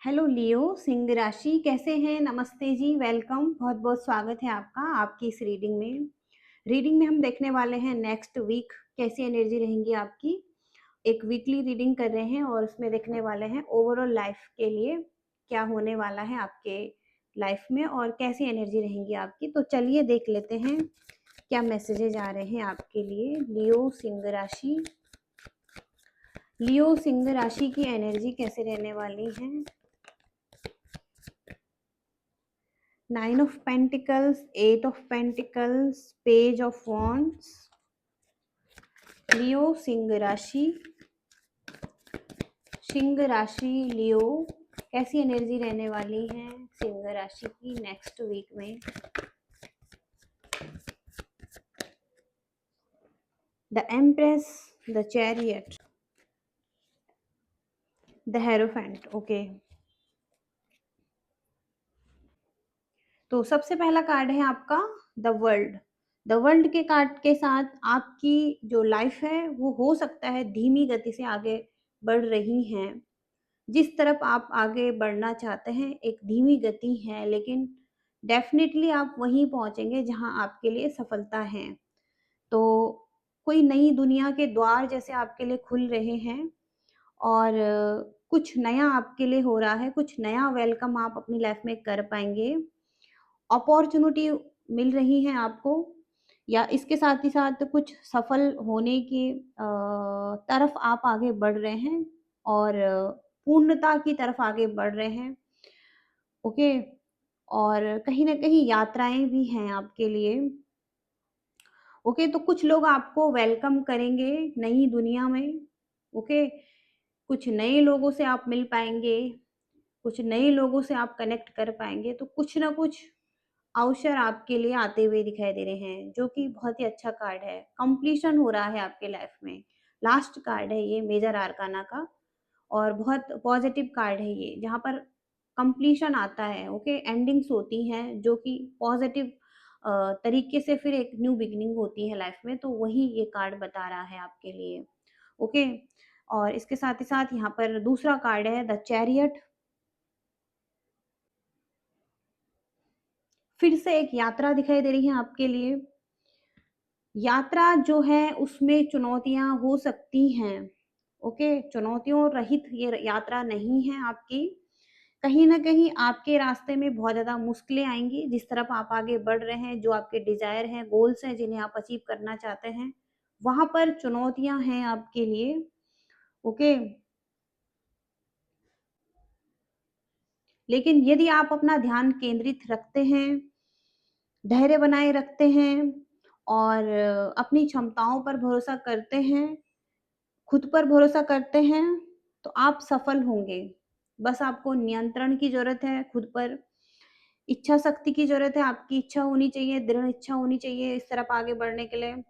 Hello लियो सिंह राशि, कैसे हैं? नमस्ते जी, वेलकम। बहुत बहुत स्वागत है आपका आपकी इस रीडिंग में हम देखने वाले हैं नेक्स्ट वीक कैसी एनर्जी रहेंगी आपकी। एक वीकली रीडिंग कर रहे हैं और उसमें देखने वाले हैं ओवरऑल लाइफ के लिए क्या होने वाला है आपके लाइफ में और कैसी एनर्जी रहेंगी आपकी। तो चलिए देख लेते हैं क्या मैसेजेज आ रहे हैं आपके लिए। लियो सिंह राशि की एनर्जी कैसे रहने वाली है। 9 of Pentacles, 8 of Pentacles, Page of Wands। लियो सिंह राशि लियो कैसी एनर्जी रहने वाली है सिंह राशि की नेक्स्ट वीक में। The empress, the chariot, the hierophant. Okay, तो सबसे पहला कार्ड है आपका द वर्ल्ड। द वर्ल्ड के कार्ड के साथ आपकी जो लाइफ है वो हो सकता है धीमी गति से आगे बढ़ रही हैं। जिस तरफ आप आगे बढ़ना चाहते हैं एक धीमी गति है, लेकिन डेफिनेटली आप वहीं पहुंचेंगे जहां आपके लिए सफलता है। तो कोई नई दुनिया के द्वार जैसे आपके लिए खुल रहे हैं और कुछ नया आपके लिए हो रहा है, कुछ नया वेलकम आप अपनी लाइफ में कर पाएंगे। अपॉर्चुनिटी मिल रही है आपको, या इसके साथ ही साथ कुछ सफल होने की तरफ आप आगे बढ़ रहे हैं और पूर्णता की तरफ आगे बढ़ रहे हैं। ओके, और कहीं ना कहीं यात्राएं भी हैं आपके लिए। ओके, तो कुछ लोग आपको वेलकम करेंगे नई दुनिया में। ओके, कुछ नए लोगों से आप मिल पाएंगे, कुछ नए लोगों से आप कनेक्ट कर पाएंगे। तो कुछ ना कुछ अवसर आपके लिए आते हुए दिखाई दे रहे हैं, जो कि बहुत ही अच्छा कार्ड है। कंप्लीशन हो रहा है आपके लाइफ में। लास्ट कार्ड है ये मेजर आर्काना का और बहुत पॉजिटिव कार्ड है ये, जहाँ पर कंप्लीशन आता है। ओके, एंडिंग्स होती हैं जो कि पॉजिटिव तरीके से फिर एक न्यू बिगिनिंग होती है लाइफ में। तो वही ये कार्ड बता रहा है आपके लिए। ओके, और इसके साथ ही साथ यहाँ पर दूसरा कार्ड है द चैरियट। फिर से एक यात्रा दिखाई दे रही है आपके लिए। यात्रा जो है उसमें चुनौतियां हो सकती हैं। ओके, चुनौतियों रहित ये यात्रा नहीं है आपकी। कहीं ना कहीं आपके रास्ते में बहुत ज्यादा मुश्किलें आएंगी। जिस तरफ आप आगे बढ़ रहे हैं, जो आपके डिजायर हैं, गोल्स हैं, जिन्हें आप अचीव करना चाहते हैं, वहां पर चुनौतियां हैं आपके लिए। ओके, लेकिन यदि आप अपना ध्यान केंद्रित रखते हैं, धैर्य बनाए रखते हैं और अपनी क्षमताओं पर भरोसा करते हैं, खुद पर भरोसा करते हैं, तो आप सफल होंगे। बस आपको नियंत्रण की जरूरत है खुद पर, इच्छा शक्ति की जरूरत है। आपकी इच्छा होनी चाहिए, दृढ़ इच्छा होनी चाहिए इस तरफ आगे बढ़ने के लिए,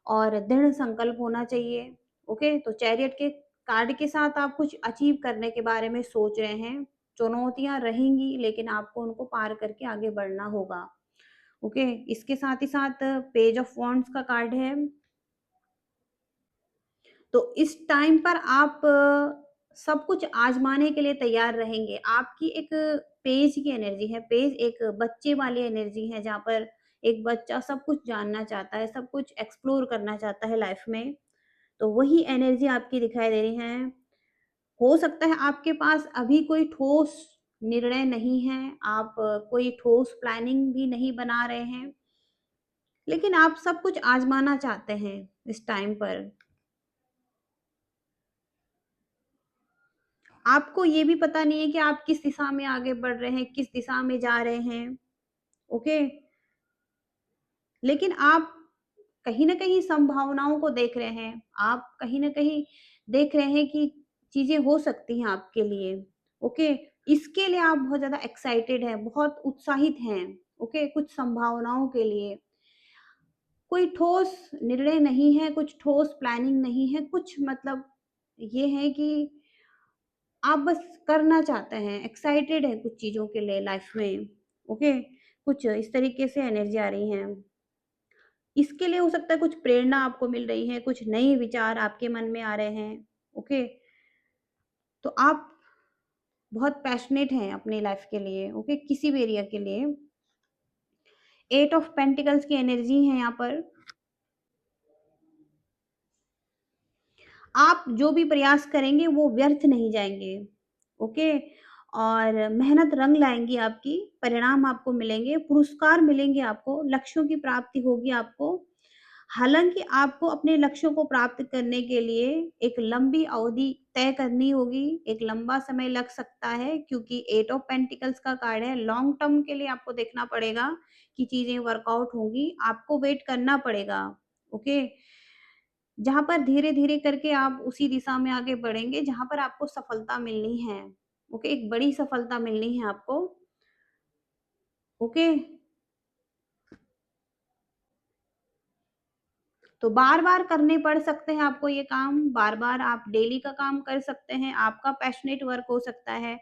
और दृढ़ संकल्प होना चाहिए। ओके, तो चैरियट के कार्ड के साथ आप कुछ अचीव करने के बारे में सोच रहे हैं। चुनौतियां रहेंगी, लेकिन आपको उनको पार करके आगे बढ़ना होगा। ओके, इसके साथ ही साथ पेज ऑफ वॉन्ड्स का कार्ड है। तो इस टाइम पर आप सब कुछ आजमाने के लिए तैयार रहेंगे। आपकी एक पेज की एनर्जी है। पेज एक बच्चे वाली एनर्जी है, जहाँ पर एक बच्चा सब कुछ जानना चाहता है, सब कुछ एक्सप्लोर करना चाहता है लाइफ में। तो वही एनर्जी आपकी दिखाई दे रही है। हो सकता है आपके पास अभी कोई ठोस निर्णय नहीं है, आप कोई ठोस प्लानिंग भी नहीं बना रहे हैं, लेकिन आप सब कुछ आजमाना चाहते हैं इस टाइम पर। आपको ये भी पता नहीं है कि आप किस दिशा में आगे बढ़ रहे हैं, किस दिशा में जा रहे हैं। ओके, लेकिन आप कहीं ना कहीं संभावनाओं को देख रहे हैं। आप कहीं ना कहीं देख रहे हैं कि चीजें हो सकती हैं आपके लिए। ओके, इसके लिए आप बहुत ज्यादा एक्साइटेड हैं, बहुत उत्साहित हैं। ओके, कुछ संभावनाओं के लिए कोई ठोस निर्णय नहीं है, कुछ ठोस प्लानिंग नहीं है, कुछ मतलब ये है कि आप बस करना चाहते हैं, एक्साइटेड है कुछ चीजों के लिए लाइफ में। ओके, कुछ इस तरीके से एनर्जी आ रही है। इसके लिए हो सकता है कुछ प्रेरणा आपको मिल रही है, कुछ नए विचार आपके मन में आ रहे हैं। ओके, तो आप बहुत पैशनेट हैं अपनी लाइफ के लिए, ओके, किसी भी एरिया के लिए। 8 ऑफ पेंटिकल्स की एनर्जी है यहाँ पर। आप जो भी प्रयास करेंगे वो व्यर्थ नहीं जाएंगे, ओके। और मेहनत रंग लाएंगी आपकी, परिणाम आपको मिलेंगे, पुरस्कार मिलेंगे आपको, लक्ष्यों की प्राप्ति होगी आपको। हालांकि आपको अपने लक्ष्यों को प्राप्त करने के लिए एक लंबी अवधि तय करनी होगी, एक लंबा समय लग सकता है, क्योंकि 8 ऑफ पेंटिकल्स का कार्ड है। लॉन्ग टर्म के लिए आपको देखना पड़ेगा कि चीजें वर्कआउट होंगी, आपको वेट करना पड़ेगा, ओके। जहाँ पर धीरे-धीरे करके आप उसी दिशा में आगे बढ़ेंगे जहाँ पर आपको सफलता मिलनी है, ओके, एक बड़ी सफलता मिलनी है आपको, ओके। तो बार-बार करने पड़ सकते हैं आपको ये काम, बार-बार आप डेली का काम कर सकते हैं, आपका पैशनेट वर्क हो सकता है,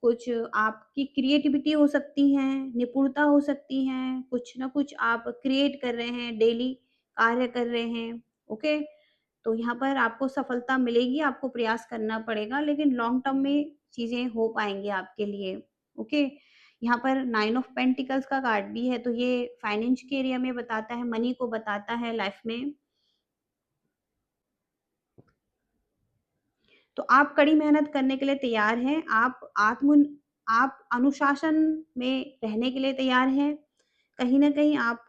कुछ आपकी क्रिएटिविटी हो सकती है, निपुणता हो सकती है, कुछ ना कुछ आप क्रिएट कर रहे हैं, डेली कार्य कर रहे हैं, ओके। तो यहाँ पर आपको सफलता मिलेगी, आपको प्रयास करना पड़ेगा, लेकिन लॉन्ग टर्म में चीज़ें हो पाएँगी आपके लिए, ओके। यहाँ पर 9 ऑफ पेंटिकल्स का कार्ड भी है, तो ये फाइनेंस के एरिया में बताता है, मनी को बताता है लाइफ में। तो आप कड़ी मेहनत करने के लिए तैयार हैं, आप अनुशासन में रहने के लिए तैयार हैं। कहीं न कहीं आप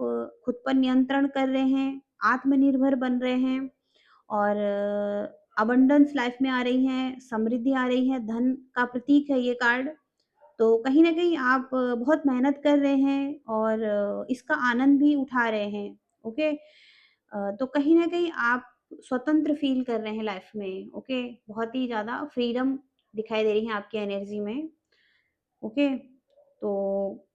खुद पर नियंत्रण कर रहे हैं, आत्मनिर्भर बन रहे हैं, और अबंडेंस लाइफ में आ रही है, समृद्धि आ रही है, धन का प्रतीक है ये कार्ड। तो कहीं न कहीं आप बहुत मेहनत कर रहे हैं और इसका आनंद भी उठा रहे हैं, ओके। तो कहीं न कहीं आप स्वतंत्र फ़ील कर रहे हैं लाइफ में, ओके। बहुत ही ज़्यादा फ्रीडम दिखाई दे रही है आपकी एनर्जी में, ओके। तो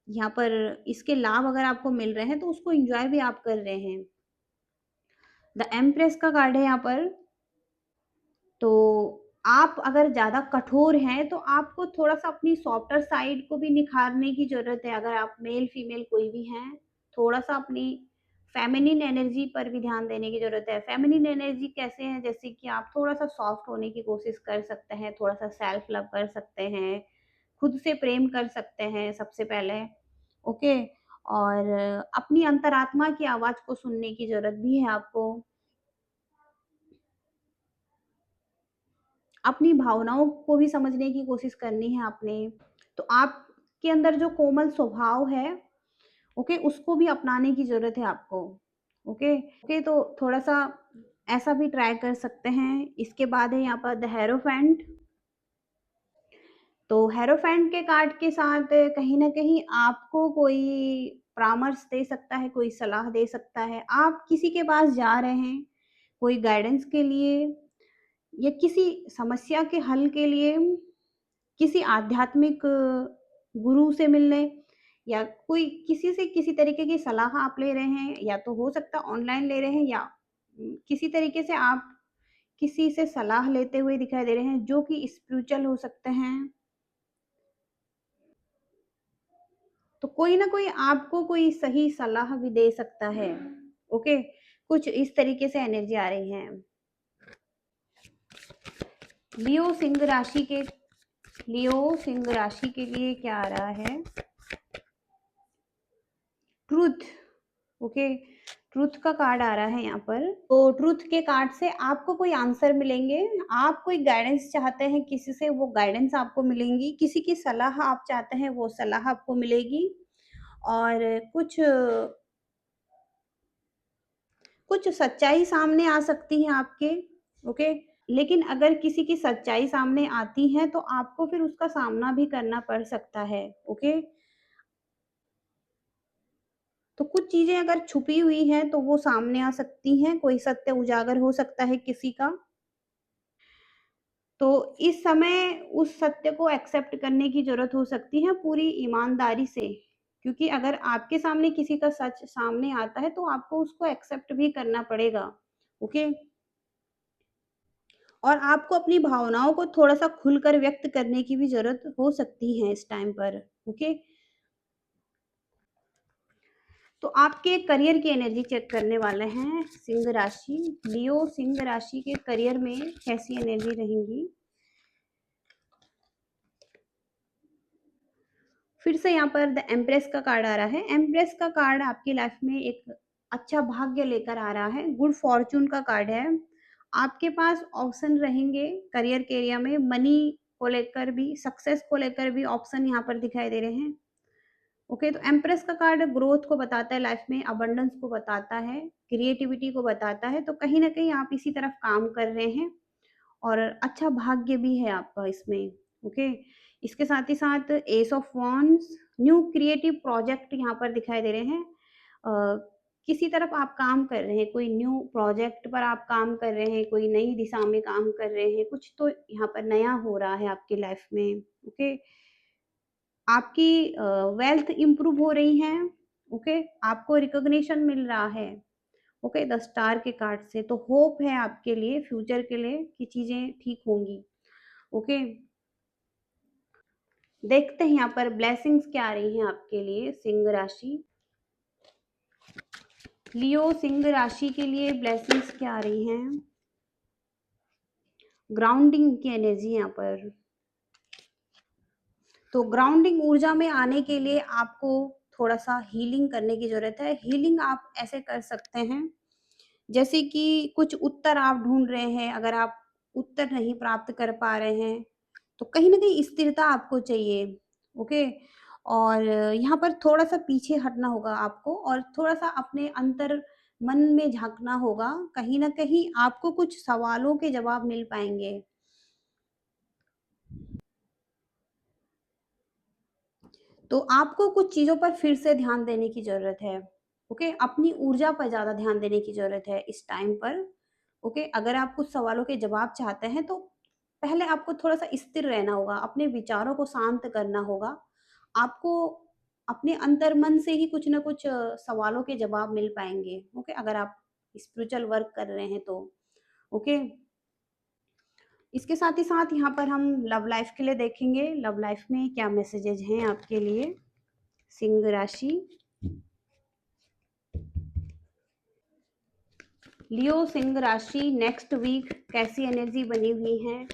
यहाँ पर इसके लाभ अगर आपको मिल रहे हैं तो उसको एन्जॉय भी आप कर रहे हैं। द एम्प्रेस का कार्ड है यहाँ पर। तो आप अगर ज़्यादा कठोर हैं, तो आपको थोड़ा-सा अपनी सॉफ्टर साइड को भी निखारने की ज़रूरत है। अगर आप मेल-फीमेल कोई भी हैं, थोड़ा-सा अपनी फेमिनिन एनर्जी पर भी ध्यान देने की ज़रूरत है। फेमिनिन एनर्जी कैसे है? जैसे कि आप थोड़ा-सा सॉफ्ट होने की कोशिश कर सकते हैं, थोड़ा-सा सेल्फ लव कर सकते हैं, खुद से प्रेम कर सकते हैं सबसे पहले, ओके? और अपनी अंतरात्मा की आवाज़ को सुनने की ज़रूरत भी है आपको। अपनी भावनाओं को भी समझने की कोशिश करनी है आपने। तो आपके अंदर जो कोमल स्वभाव है, ओके, उसको भी अपनाने की ज़रूरत है आपको, ओके। ओके, तो थोड़ा-सा ऐसा भी ट्राई कर सकते हैं। इसके बाद है यहाँ पर द हेरोफेंट। तो हेरोफेंट के कार्ड के साथ कहीं न कहीं आपको कोई परामर्श दे सकता है, कोई सलाह दे सकता है। आप किसी के पास जा रहे हैं, कोई गाइडेंस के लिए या किसी समस्या के हल के लिए, किसी आध्यात्मिक गुरु से मिलने, या कोई किसी से किसी तरीके की सलाह आप ले रहे हैं, या तो हो सकता है ऑनलाइन ले रहे हैं, या किसी तरीके से आप किसी से सलाह लेते हुए दिखाई दे रहे हैं जो कि स्पिरिचुअल हो सकते हैं। तो कोई ना कोई आपको कोई सही सलाह भी दे सकता है, ओके। कुछ इस तरीके से एनर्जी आ रही है। लियो सिंह राशि के लियो सिंह राशि के लिए क्या आ रहा है? Truth, okay. ट्रुथ का कार्ड आ रहा है यहाँ पर। तो ट्रुथ के कार्ड से आपको कोई आंसर मिलेंगे, आप कोई गाइडेंस चाहते हैं किसी से, वो गाइडेंस आपको मिलेंगी, किसी की सलाह आप चाहते हैं वो सलाह आपको मिलेगी, और कुछ सच्चाई सामने आ सकती है आपके, ओके। लेकिन अगर किसी की सच्चाई सामने आती है तो आपको फिर उसका सामना भी करना पड़ सकता है, ओके। तो कुछ चीज़ें अगर छुपी हुई हैं तो वो सामने आ सकती हैं, कोई सत्य उजागर हो सकता है किसी का। तो इस समय उस सत्य को एक्सेप्ट करने की ज़रूरत हो सकती है पूरी ईमानदारी से, क्योंकि अगर आपके सामने किसी का सच सामने आता है तो आपको उसको एक्सेप्ट भी करना पड़ेगा, ओके। और आपको अपनी भावनाओं को थोड़ा-सा खुलकर व्यक्त करने की भी ज़रूरत हो सकती है इस टाइम पर, ओके। तो आपके करियर की एनर्जी चेक करने वाले हैं सिंह राशि। लियो सिंह राशि के करियर में कैसी एनर्जी रहेंगी? फिर से यहाँ पर द एम्प्रेस का कार्ड आ रहा है। एम्प्रेस का कार्ड आपकी लाइफ में एक अच्छा भाग्य लेकर आ रहा है, गुड फॉर्च्यून का कार्ड है। आपके पास ऑप्शन रहेंगे करियर के एरिया में, मनी को लेकर भी, सक्सेस को लेकर भी ऑप्शन यहाँ पर दिखाई दे रहे हैं। ओके, तो एम्प्रेस का कार्ड ग्रोथ को बताता है, लाइफ में अबंडेंस को बताता है, क्रिएटिविटी को बताता है। तो कहीं न कहीं आप इसी तरफ काम कर रहे हैं और अच्छा भाग्य भी है आपका इसमें। ओके, इसके साथ ही साथ S of wands, new creative project यहाँ पर दिखाई दे रहे हैं। किसी तरफ आप काम कर रहे हैं, कोई न्यू प्रोजेक्ट पर आप काम कर रहे हैं, कोई नई दिशा में काम कर रहे हैं, कुछ तो यहाँ पर नया हो रहा है आपकी लाइफ में। ओके, आपकी वेल्थ इम्प्रूव हो रही है। ओके, आपको रिकॉग्निशन मिल रहा है। ओके, द स्टार के कार्ड से तो होप है आपके लिए, फ्यूचर के लिए, कि चीजें ठीक होंगी। ओके, देखते हैं यहाँ पर ब्लेसिंग्स क्या आ रही हैं आपके लिए सिंह राशि। लियो सिंह राशि के लिए ब्लेसिंग्स क्या आ रही हैं? ग्राउंडिंग की एनर्जी यहाँ पर। तो ग्राउंडिंग ऊर्जा में आने के लिए आपको थोड़ा सा हीलिंग करने की जरूरत है। हीलिंग आप ऐसे कर सकते हैं, जैसे कि कुछ उत्तर आप ढूंढ रहे हैं, अगर आप उत्तर नहीं प्राप्त कर पा रहे हैं तो कहीं ना कहीं स्थिरता आपको चाहिए। ओके, और यहाँ पर थोड़ा सा पीछे हटना होगा आपको और थोड़ा सा अपने अंतर मन में झांकना होगा। कहीं ना कहीं आपको कुछ सवालों के जवाब मिल पाएंगे। तो आपको कुछ चीज़ों पर फिर से ध्यान देने की ज़रूरत है। ओके, अपनी ऊर्जा पर ज़्यादा ध्यान देने की ज़रूरत है इस टाइम पर। ओके, अगर आप कुछ सवालों के जवाब चाहते हैं तो पहले आपको थोड़ा-सा स्थिर रहना होगा, अपने विचारों को शांत करना होगा। आपको अपने अंतर्मन से ही कुछ न कुछ सवालों के जवाब मिल पाएँगे। ओके, अगर आप स्पिरिचुअल वर्क कर रहे हैं तो। ओके, इसके साथ ही साथ यहाँ पर हम लव लाइफ के लिए देखेंगे, लव लाइफ में क्या मैसेजेज हैं आपके लिए सिंह राशि। लियो सिंह राशि नेक्स्ट वीक कैसी एनर्जी बनी हुई है?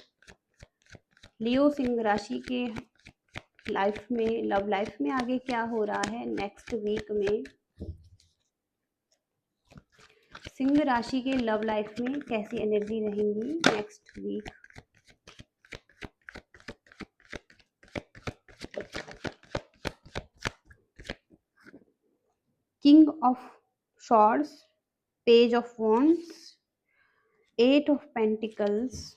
लियो सिंह राशि के लाइफ में, लव लाइफ में आगे क्या हो रहा है नेक्स्ट वीक में? सिंह राशि के लव लाइफ में कैसी एनर्जी रहेंगी next week? King of swords, page of wands, eight of pentacles,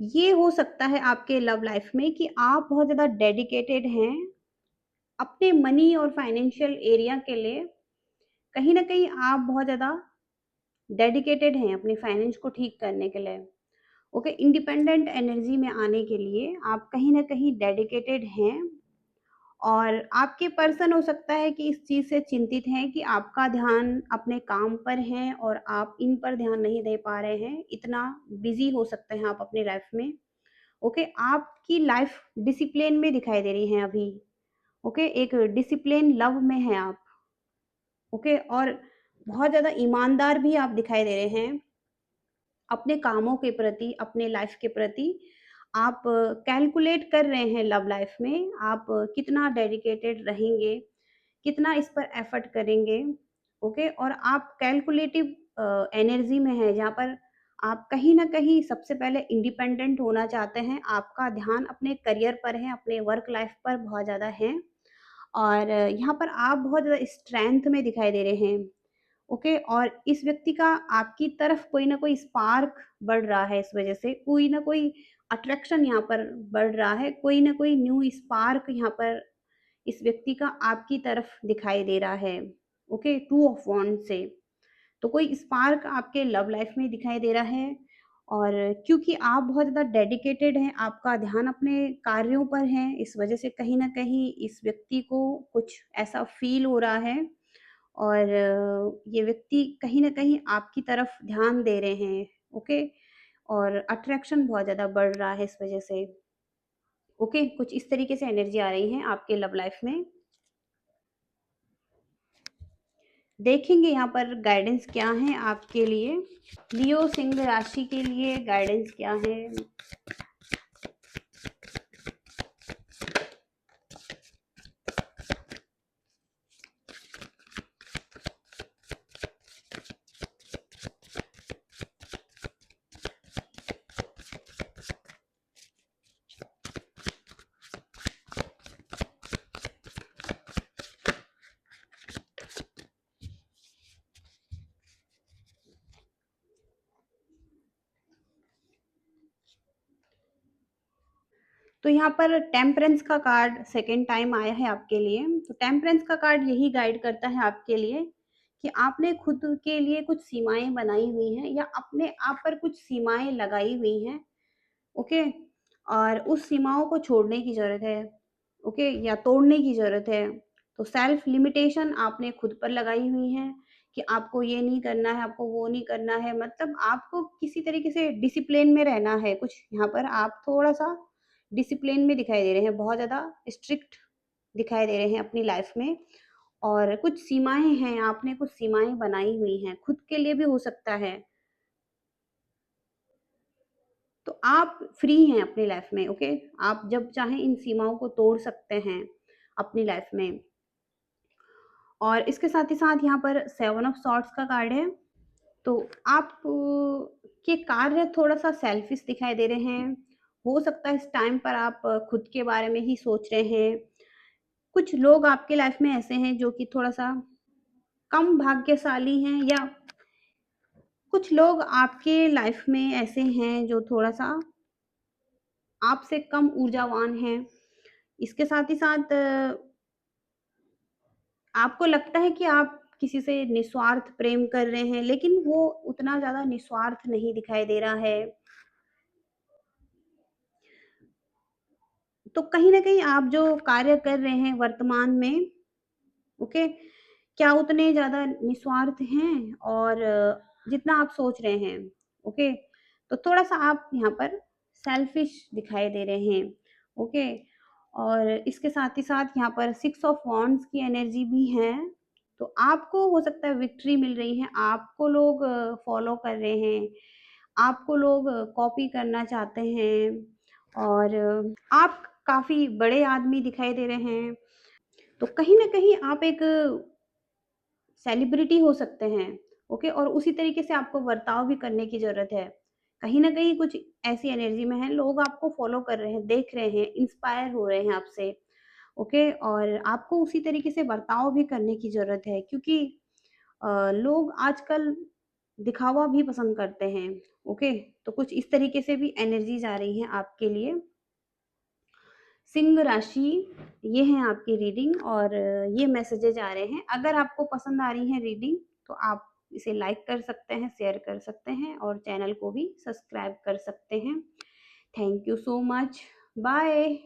ये हो सकता है आपके लव लाइफ में कि आप बहुत ज़्यादा डेडिकेटेड हैं अपने मनी और फाइनेंशियल एरिया के लिए। कहीं न कहीं आप बहुत ज़्यादा डेडिकेटेड हैं अपनी फाइनेंस को ठीक करने के लिए। ओके, इंडिपेंडेंट एनर्जी में आने के लिए आप कहीं न कहीं डेडिकेटेड हैं और आपके पर्सन हो सकता है कि इस चीज़ से चिंतित हैं कि आपका ध्यान अपने काम पर है और आप इन पर ध्यान नहीं दे पा रहे हैं। इतना बिज़ी हो सकते हैं आप अपनी लाइफ में। ओके, आपकी लाइफ डिसिप्लिन में दिखाई दे रही है अभी। ओके, एक डिसिप्लिन लव में हैं आप। ओके, और बहुत ज़्यादा ईमानदार भी आप दिखाई दे रहे हैं अपने कामों के प्रति, अपने लाइफ के प्रति। आप कैलकुलेट कर रहे हैं लव लाइफ में, आप कितना डेडिकेटेड रहेंगे, कितना इस पर एफर्ट करेंगे। ओके, और आप कैलकुलेटिव एनर्जी में हैं, जहाँ पर आप कहीं न कहीं सबसे पहले इंडिपेंडेंट होना चाहते हैं। आपका ध्यान अपने करियर पर है, अपने वर्क लाइफ पर बहुत ज़्यादा है और यहाँ पर आप बहुत ज़्यादा स्ट्रेंथ में दिखाई दे रहे हैं। ओके, और इस व्यक्ति का आपकी तरफ कोई ना कोई स्पार्क बढ़ रहा है, इस वजह से कोई ना कोई अट्रैक्शन यहाँ पर बढ़ रहा है, कोई ना कोई न्यू स्पार्क यहाँ पर इस व्यक्ति का आपकी तरफ दिखाई दे रहा है। ओके, टू ऑफ वॉन्ड से तो कोई स्पार्क आपके लव लाइफ में दिखाई दे रहा है और क्योंकि आप बहुत ज़्यादा डेडिकेटेड हैं, आपका ध्यान अपने कार्यों पर है, इस वजह से कहीं न कहीं इस व्यक्ति को कुछ ऐसा फ़ील हो रहा है और ये व्यक्ति कहीं न कहीं आपकी तरफ ध्यान दे रहे हैं। ओके, और अट्रैक्शन बहुत ज़्यादा बढ़ रहा है इस वजह से। ओके, कुछ इस तरीके से एनर्जी आ रही है आपके लव लाइफ में। देखेंगे यहाँ पर गाइडेंस क्या है आपके लिए। लियो सिंह राशि के लिए गाइडेंस क्या है। तो यहाँ पर टेम्परेंस का कार्ड सेकेंड टाइम आया है आपके लिए। तो टेम्परेंस का कार्ड यही गाइड करता है आपके लिए कि आपने खुद के लिए कुछ सीमाएं बनाई हुई हैं या अपने आप पर कुछ सीमाएं लगाई हुई हैं। ओके, और उस सीमाओं को छोड़ने की ज़रूरत है। ओके, या तोड़ने की ज़रूरत है। तो सेल्फ लिमिटेशन आपने खुद पर लगाई हुई है कि आपको ये नहीं करना है, आपको वो नहीं करना है, मतलब आपको किसी तरीके से डिसिप्लिन में रहना है। कुछ यहाँ पर आप थोड़ा सा डिसिप्लिन में दिखाई दे रहे हैं, बहुत ज़्यादा स्ट्रिक्ट दिखाई दे रहे हैं अपनी लाइफ में। और कुछ सीमाएं हैं, आपने कुछ सीमाएं बनाई हुई हैं, खुद के लिए भी हो सकता है। तो आप फ्री हैं अपनी लाइफ में। ओके, आप जब चाहें इन सीमाओं को तोड़ सकते हैं अपनी लाइफ में। और इसके साथ ही साथ यहाँ पर 7 ऑफ सॉर्ड्स का कार्ड है। तो आप के कार्य थोड़ा सा सेल्फिश दिखाई दे रहे हैं। हो सकता है इस टाइम पर आप खुद के बारे में ही सोच रहे हैं। कुछ लोग आपके लाइफ में ऐसे हैं जो कि थोड़ा सा कम भाग्यशाली हैं, या कुछ लोग आपके लाइफ में ऐसे हैं जो थोड़ा सा आपसे कम ऊर्जावान हैं। इसके साथ ही साथ आपको लगता है कि आप किसी से निस्वार्थ प्रेम कर रहे हैं, लेकिन वो उतना ज़्यादा निस्वार्थ नहीं दिखाई दे रहा है। तो कहीं न कहीं आप जो कार्य कर रहे हैं वर्तमान में, ओके, क्या उतने ज़्यादा निस्वार्थ हैं और जितना आप सोच रहे हैं। ओके, तो थोड़ा-सा आप यहाँ पर सेल्फिश दिखाई दे रहे हैं। ओके, और इसके साथ ही साथ यहाँ पर 6 ऑफ वांड्स की एनर्जी भी है। तो आपको हो सकता है विक्ट्री मिल रही है, आपको लोग फॉलो कर रहे हैं, आपको लोग कॉपी करना चाहते हैं, और आप काफ़ी बड़े आदमी दिखाई दे रहे हैं। तो कहीं न कहीं आप एक सेलिब्रिटी हो सकते हैं। ओके, और उसी तरीके से आपको बर्ताव भी करने की ज़रूरत है। कहीं न कहीं कुछ ऐसी एनर्जी में है, लोग आपको फ़ॉलो कर रहे हैं, देख रहे हैं, इंस्पायर हो रहे हैं आपसे। ओके, और आपको उसी तरीके से बर्ताव भी करने की ज़रूरत है, क्योंकि लोग आजकल दिखावा भी पसंद करते हैं। ओके, तो कुछ इस तरीके से भी एनर्जीज़ आ रही हैं आपके लिए। सिंह राशि, ये है आपकी रीडिंग, और ये मैसेजेज आ रहे हैं। अगर आपको पसंद आ रही है रीडिंग, तो आप इसे लाइक कर सकते हैं, शेयर कर सकते हैं, और चैनल को भी सब्सक्राइब कर सकते हैं। Thank you so much. Bye.